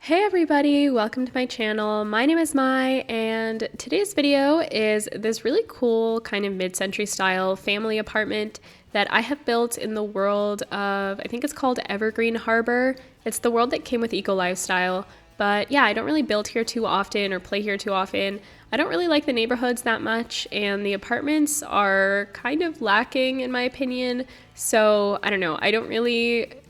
Hey everybody, welcome to my channel. My name is Mai, and today's video is this really cool kind of mid-century style family apartment that I have built in the world of, I think it's called Evergreen Harbor. It's the world that came with Eco Lifestyle. But yeah, I don't really build here too often or play here too often. I don't really like the neighborhoods that much, and the apartments are kind of lacking in my opinion. So I don't know,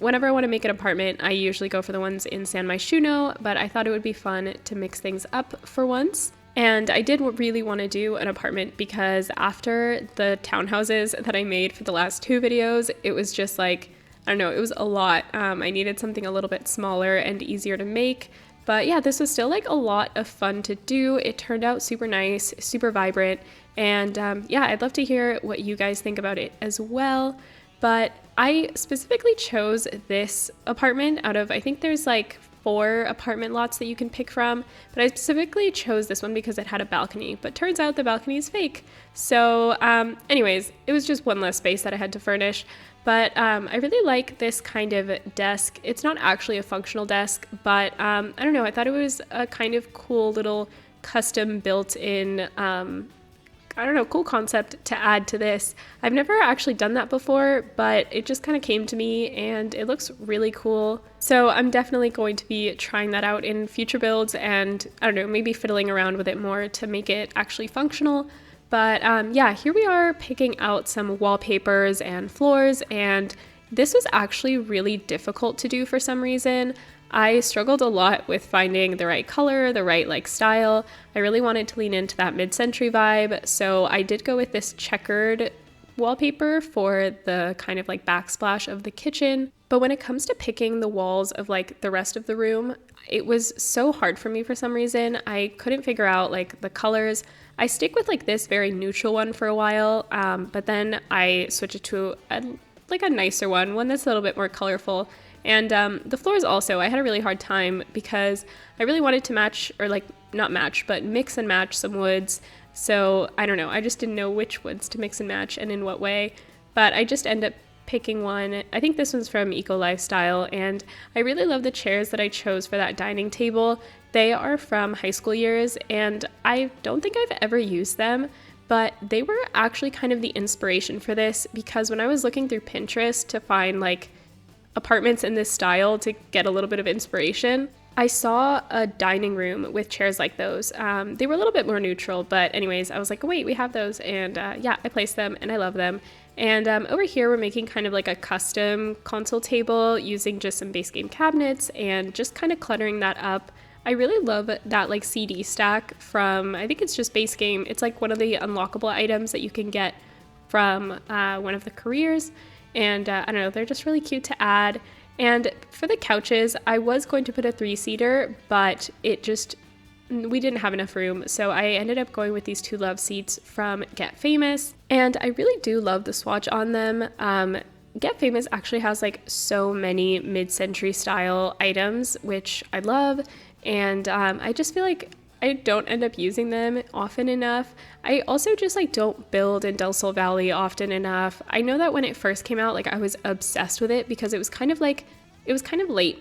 whenever I want to make an apartment, I usually go for the ones in San Myshuno, but I thought it would be fun to mix things up for once. And I did really want to do an apartment because after the townhouses that I made for the last two videos, it was just like, I don't know, it was a lot. I needed something a little bit smaller and easier to make. But yeah, this was still like a lot of fun to do. It turned out super nice, super vibrant. And yeah, I'd love to hear what you guys think about it as well. But I specifically chose this apartment out of, I think there's like 4 apartment lots that you can pick from, but I specifically chose this one because it had a balcony, but turns out the balcony is fake. So anyways, it was just one less space that I had to furnish. But I really like this kind of desk. It's not actually a functional desk, but I don't know, I thought it was a kind of cool little custom built-in cool concept to add to this. I've never actually done that before, but it just kind of came to me and it looks really cool. So I'm definitely going to be trying that out in future builds and I don't know, maybe fiddling around with it more to make it actually functional. But yeah, here we are picking out some wallpapers and floors, and this was actually really difficult to do for some reason. I struggled a lot with finding the right color, the right like style. I really wanted to lean into that mid-century vibe, so I did go with this checkered wallpaper for the kind of like backsplash of the kitchen. But when it comes to picking the walls of like the rest of the room, it was so hard for me for some reason. I couldn't figure out like the colors. I stick with like this very neutral one for a while, but then I switch it to a nicer one that's a little bit more colorful. And the floors also, I had a really hard time because I really wanted to match, or like not match, but mix and match some woods. So I don't know, I just didn't know which woods to mix and match and in what way. But I just end up picking one. I think this one's from Eco Lifestyle, and I really love the chairs that I chose for that dining table. They are from high school years, and I don't think I've ever used them, but they were actually kind of the inspiration for this because when I was looking through Pinterest to find like apartments in this style to get a little bit of inspiration, I saw a dining room with chairs like those. They were a little bit more neutral, but anyways, I was like, oh, wait, we have those. And yeah, I placed them and I love them. And over here, we're making kind of like a custom console table using just some base game cabinets and just kind of cluttering that up. I really love that like CD stack from, I think it's just base game. It's like one of the unlockable items that you can get from one of the careers. And I don't know, they're just really cute to add. And for the couches, I was going to put a 3-seater, but we didn't have enough room. So I ended up going with these 2 love seats from Get Famous. And I really do love the swatch on them. Get Famous actually has like so many mid-century style items, which I love. And I just feel like I don't end up using them often enough. I also just like don't build in Del Sol Valley often enough. I know that when it first came out, like I was obsessed with it because it was kind of late,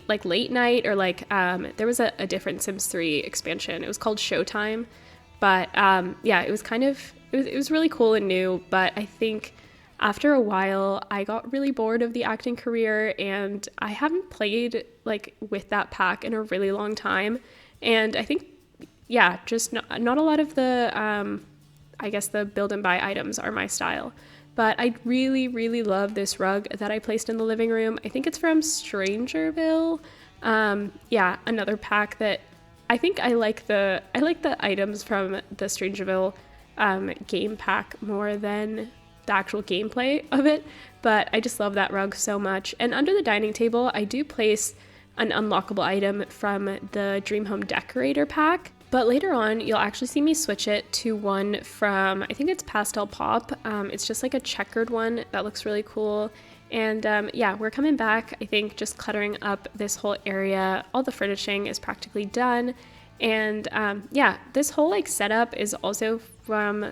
like late night, or like there was a different Sims 3 expansion. It was called Showtime. But yeah, it was really cool and new, but I think after a while I got really bored of the acting career and I haven't played like with that pack in a really long time. And I think yeah, just not a lot of the, I guess the build and buy items are my style. But I really, really love this rug that I placed in the living room. I think it's from Strangerville. Yeah, another pack that I think I like the items from the Strangerville game pack more than the actual gameplay of it. But I just love that rug so much. And under the dining table, I do place an unlockable item from the Dream Home Decorator pack. But later on, you'll actually see me switch it to one from, I think it's Pastel Pop. It's just like a checkered one that looks really cool. And yeah, we're coming back, I think, just cluttering up this whole area. All the furnishing is practically done. And yeah, this whole like setup is also from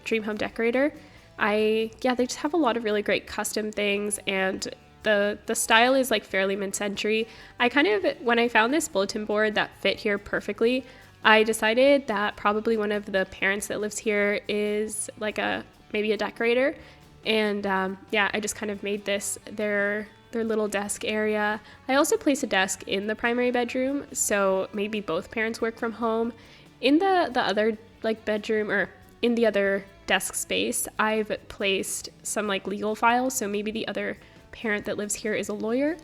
Dream Home Decorator. They just have a lot of really great custom things, and The style is like fairly mid-century. When I found this bulletin board that fit here perfectly, I decided that probably one of the parents that lives here is like maybe a decorator. And yeah, I just kind of made this their little desk area. I also place a desk in the primary bedroom, so maybe both parents work from home. In the other like bedroom, or in the other desk space, I've placed some like legal files, so maybe the other parent that lives here is a lawyer.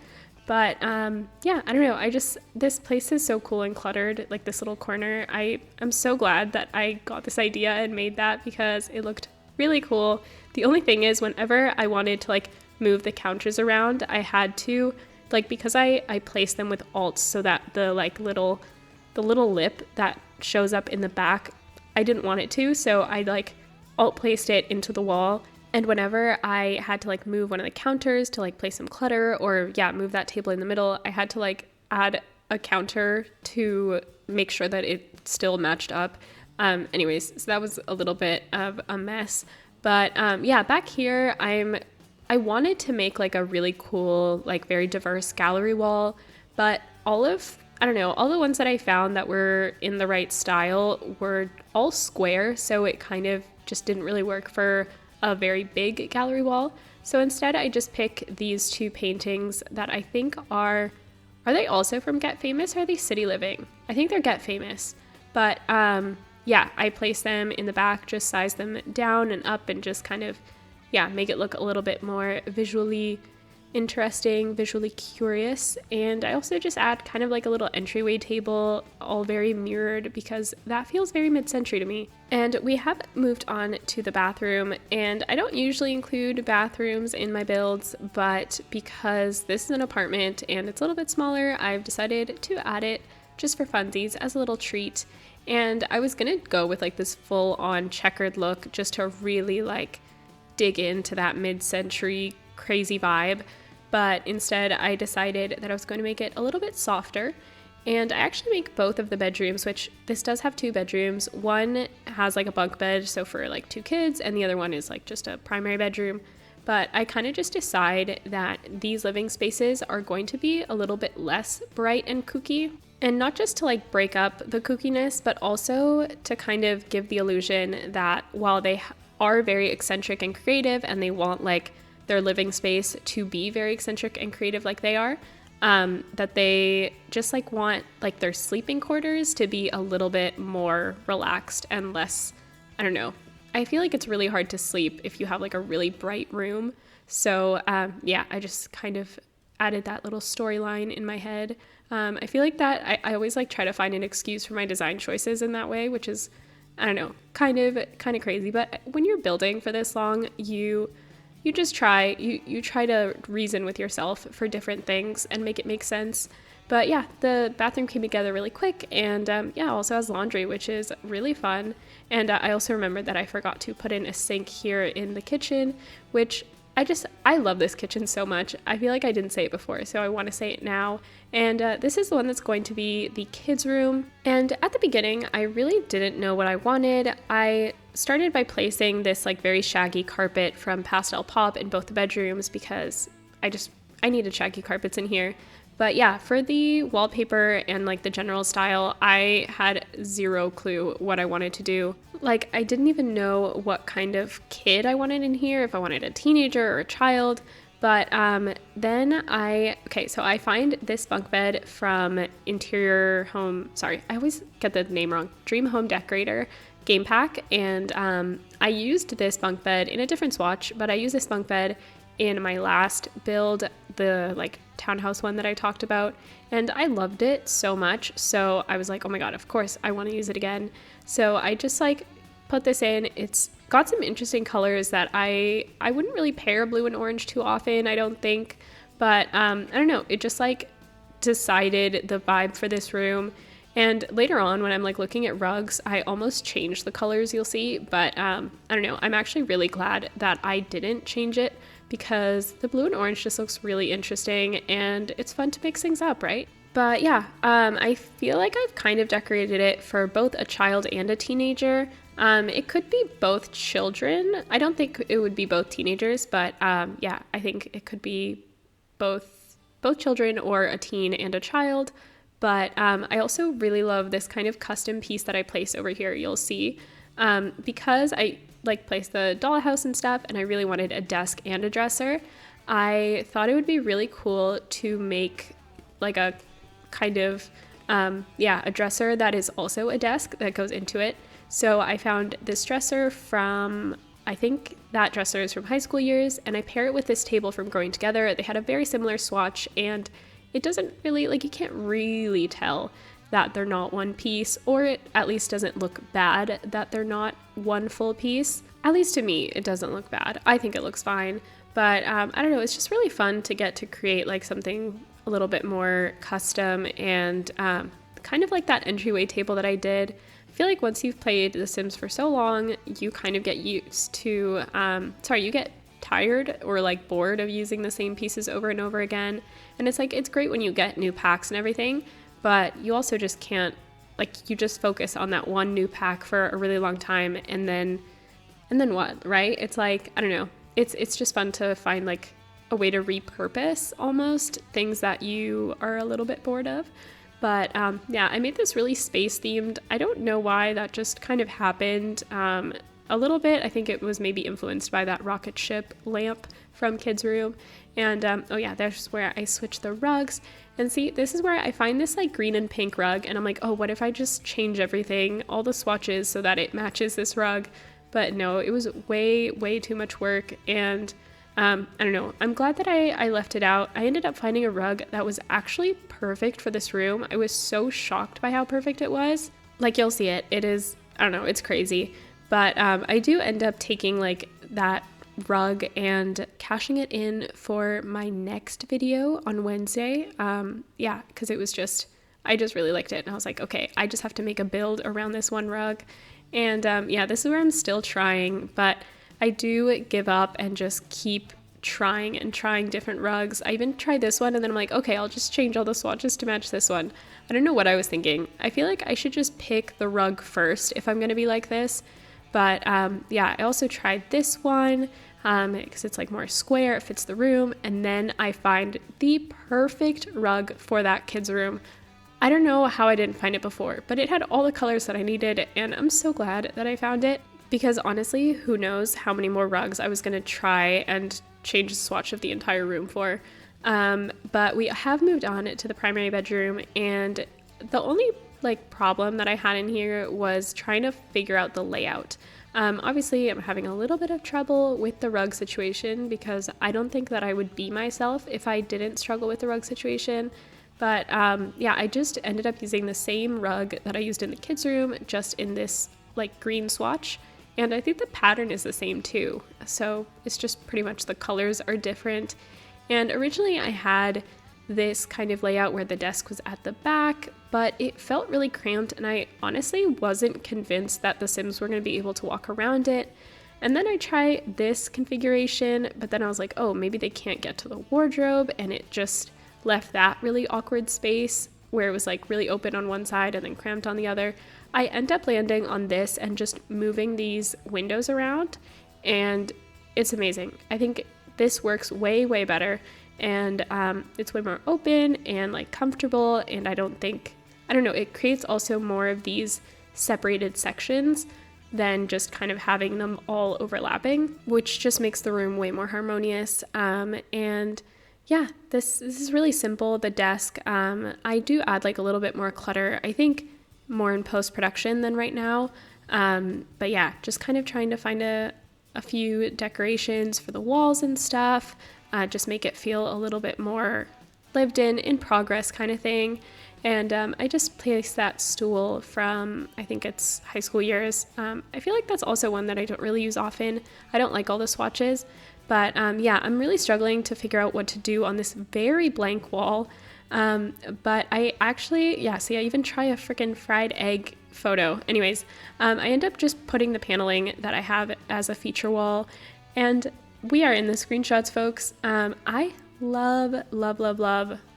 But yeah, I don't know. This place is so cool and cluttered, like this little corner. I'm so glad that I got this idea and made that because it looked really cool. The only thing is, whenever I wanted to like move the counters around, I had to, like, because I placed them with alts so that the little lip that shows up in the back, I didn't want it to, so I like alt placed it into the wall. And whenever I had to like move one of the counters to like place some clutter, or yeah, move that table in the middle, I had to like add a counter to make sure that it still matched up. Anyways, so that was a little bit of a mess. But yeah, back here, I wanted to make like a really cool, like very diverse gallery wall, but all the ones that I found that were in the right style were all square, so it kind of just didn't really work for a very big gallery wall. So instead, I just pick these two paintings that I think are they also from Get Famous, or are they City Living? I think they're Get Famous, but yeah, I place them in the back, just size them down and up, and just kind of, yeah, make it look a little bit more visually interesting, visually curious. And I also just add kind of like a little entryway table, all very mirrored, because that feels very mid-century to me. And we have moved on to the bathroom, and I don't usually include bathrooms in my builds, but because this is an apartment and it's a little bit smaller, I've decided to add it just for funsies as a little treat. And I was gonna go with like this full-on checkered look just to really like dig into that mid-century crazy vibe, but instead I decided that I was going to make it a little bit softer. And I actually make both of the bedrooms, which this does have two bedrooms. One has like a bunk bed, so for like two kids, and the other one is like just a primary bedroom. But I kind of just decide that these living spaces are going to be a little bit less bright and kooky. And not just to like break up the kookiness, but also to kind of give the illusion that while they are very eccentric and creative, and they want like their living space to be very eccentric and creative like they are, that they just like want like their sleeping quarters to be a little bit more relaxed and less, I don't know. I feel like it's really hard to sleep if you have like a really bright room. So yeah, I just kind of added that little storyline in my head. I feel like that I always like try to find an excuse for my design choices in that way, which is, I don't know, kind of crazy. But when you're building for this long, you just try to reason with yourself for different things and make it make sense. But yeah, the bathroom came together really quick, and yeah, also has laundry, which is really fun. And I also remembered that I forgot to put in a sink here in the kitchen, which I love this kitchen so much. I feel like I didn't say it before, so I want to say it now. And this is the one that's going to be the kids' room. And at the beginning, I really didn't know what I wanted. I started by placing this like very shaggy carpet from Pastel Pop in both the bedrooms because I needed shaggy carpets in here. But yeah, for the wallpaper and like the general style, I had zero clue what I wanted to do. Like, I didn't even know what kind of kid I wanted in here, if I wanted a teenager or a child. But so I find this bunk bed from Interior Home, sorry, I always get the name wrong, Dream Home Decorator game pack. And I used this bunk bed in a different swatch, but I used this bunk bed in my last build, the like townhouse one that I talked about, and I loved it so much. So I was like, oh my god, of course I want to use it again. So I just like put this in. It's got some interesting colors that I wouldn't really pair blue and orange too often, I don't think, but I don't know, it just like decided the vibe for this room. And later on, when I'm like looking at rugs, I almost changed the colors, you'll see, but I don't know, I'm actually really glad that I didn't change it, because the blue and orange just looks really interesting and it's fun to mix things up, right? But yeah, I feel like I've kind of decorated it for both a child and a teenager. It could be both children. I don't think it would be both teenagers, but yeah, I think it could be both children or a teen and a child. But I also really love this kind of custom piece that I place over here. You'll see because I like place the dollhouse and stuff, and I really wanted a desk and a dresser. I thought it would be really cool to make like a kind of a dresser that is also a desk that goes into it. So I found this dresser from, I think that dresser is from high school years, and I pair it with this table from Growing Together. They had a very similar swatch, and it doesn't really, like, you can't really tell that they're not one piece, or it at least doesn't look bad that they're not one full piece. At least to me, it doesn't look bad. I think it looks fine, but I don't know, it's just really fun to get to create like something a little bit more custom and kind of like that entryway table that I did. I feel like once you've played The Sims for so long, you kind of get used to, you get tired or like bored of using the same pieces over and over again. And it's like, it's great when you get new packs and everything, but you also just can't, like, you just focus on that one new pack for a really long time, and then what, right? It's like, I don't know, it's just fun to find like a way to repurpose almost things that you are a little bit bored of. But I made this really space themed. I don't know why, that just kind of happened a little bit. I think it was maybe influenced by that rocket ship lamp from Kids Room. And there's where I switch the rugs. And see, this is where I find this like green and pink rug, and I'm like, oh, what if I just change everything, all the swatches, so that it matches this rug? But no, it was way, way too much work. And I don't know, I'm glad that I left it out. I ended up finding a rug that was actually perfect for this room. I was so shocked by how perfect it was. Like, you'll see it. It is, I don't know, it's crazy. But I do end up taking like that rug and cashing it in for my next video on Wednesday. Because it was just, I just really liked it. And I was like, okay, I just have to make a build around this one rug. And this is where I'm still trying, but I do give up and just keep trying and trying different rugs. I even tried this one, and then I'm like, okay, I'll just change all the swatches to match this one. I don't know what I was thinking. I feel like I should just pick the rug first if I'm going to be like this. But I also tried this one because it's like more square, it fits the room. And then I find the perfect rug for that kids' room. I don't know how I didn't find it before, but it had all the colors that I needed, and I'm so glad that I found it, because honestly, who knows how many more rugs I was going to try and change the swatch of the entire room for. But we have moved on to the primary bedroom, and the only like problem that I had in here was trying to figure out the layout. Obviously, I'm having a little bit of trouble with the rug situation, because I don't think that I would be myself if I didn't struggle with the rug situation. But I just ended up using the same rug that I used in the kids' room, just in this like green swatch. And I think the pattern is the same too. So it's just pretty much the colors are different. And originally I had this kind of layout where the desk was at the back, but it felt really cramped, and I honestly wasn't convinced that the Sims were going to be able to walk around it. And then I tried this configuration, but then I was like, oh, maybe they can't get to the wardrobe, and it just left that really awkward space where it was like really open on one side and then cramped on the other. I end up landing on this and just moving these windows around, and it's amazing. I think this works way, way better, and it's way more open and like comfortable, and I don't know, it creates also more of these separated sections than just kind of having them all overlapping, which just makes the room way more harmonious. This is really simple. The desk, I do add like a little bit more clutter, I think more in post-production than right now. Just kind of trying to find a few decorations for the walls and stuff, just make it feel a little bit more lived in progress kind of thing. And I just placed that stool from, I think it's high school years. I feel like that's also one that I don't really use often. I don't like all the swatches, but I'm really struggling to figure out what to do on this very blank wall. But I actually, I even try a freaking fried egg photo. Anyways, I end up just putting the paneling that I have as a feature wall, and we are in the screenshots, folks. I love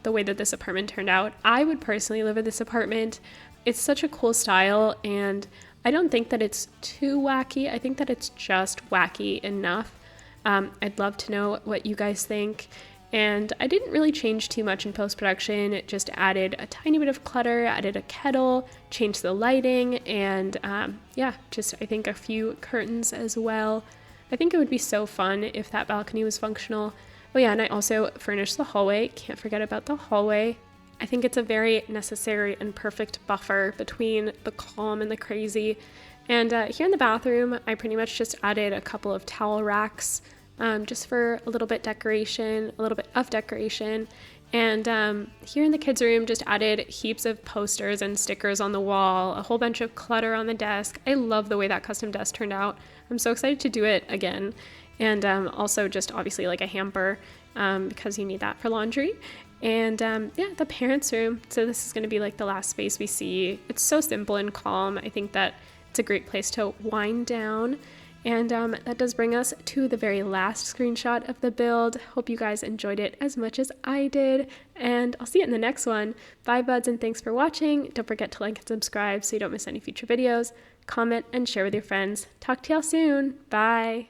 the way that this apartment turned out. I would personally live in this apartment. It's such a cool style, and I don't think that it's too wacky. I think that it's just wacky enough. I'd love to know what you guys think. And I didn't really change too much in post-production, just added a tiny bit of clutter, added a kettle, changed the lighting, and yeah, just I think a few curtains as well. I think it would be so fun if that balcony was functional. Oh yeah, and I also furnished the hallway. Can't forget about the hallway. I think it's a very necessary and perfect buffer between the calm and the crazy. And here in the bathroom, I pretty much just added a couple of towel racks just for a little bit of decoration. And here in the kids' room, just added heaps of posters and stickers on the wall, a whole bunch of clutter on the desk. I love the way that custom desk turned out. I'm so excited to do it again. And also just obviously like a hamper because you need that for laundry. And yeah, the parents' room. So this is going to be like the last space we see. It's so simple and calm. I think that it's a great place to wind down. And that does bring us to the very last screenshot of the build. Hope you guys enjoyed it as much as I did. And I'll see you in the next one. Bye, buds, and thanks for watching. Don't forget to like and subscribe so you don't miss any future videos. Comment and share with your friends. Talk to y'all soon. Bye.